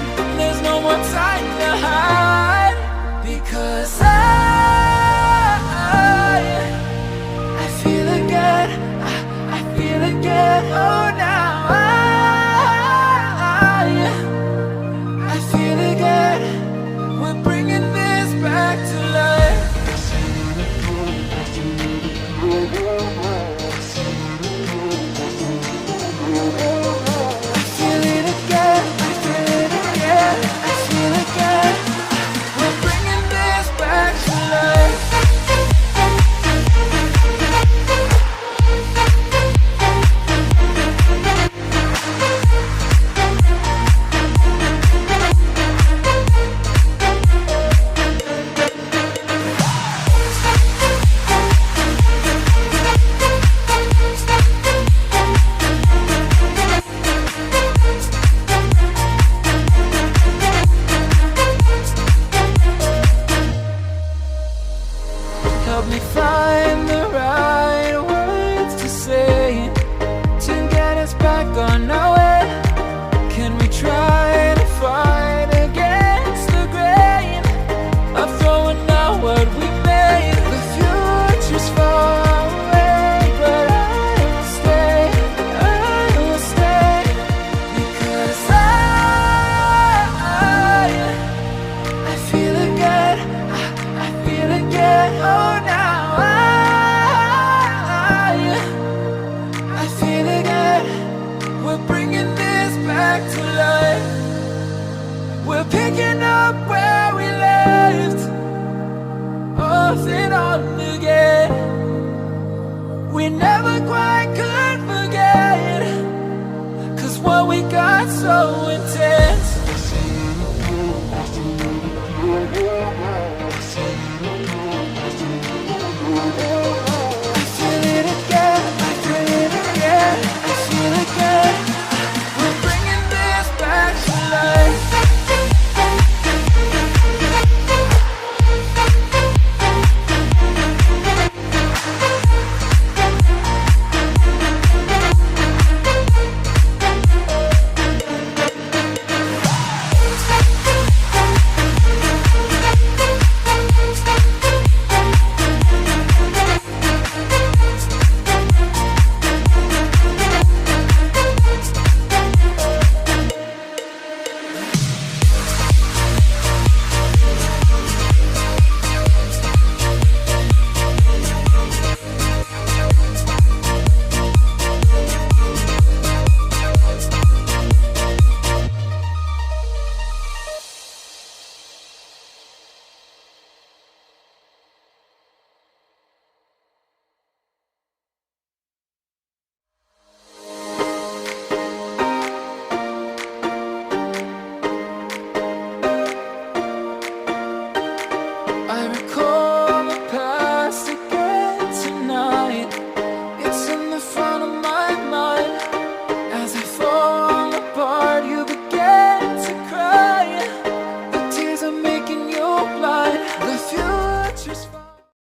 tonight. There's no more time to hide, because I feel again, I feel again. Oh, now I feel again. We're bringing this back to life. Help me find the right words to say to get us back on our way. Can we try to fight against the grain of throwing out what we made? The future's far away, but I will stay, because I feel again, I feel again. Oh, now I feel again. We're bringing this back to life. We're picking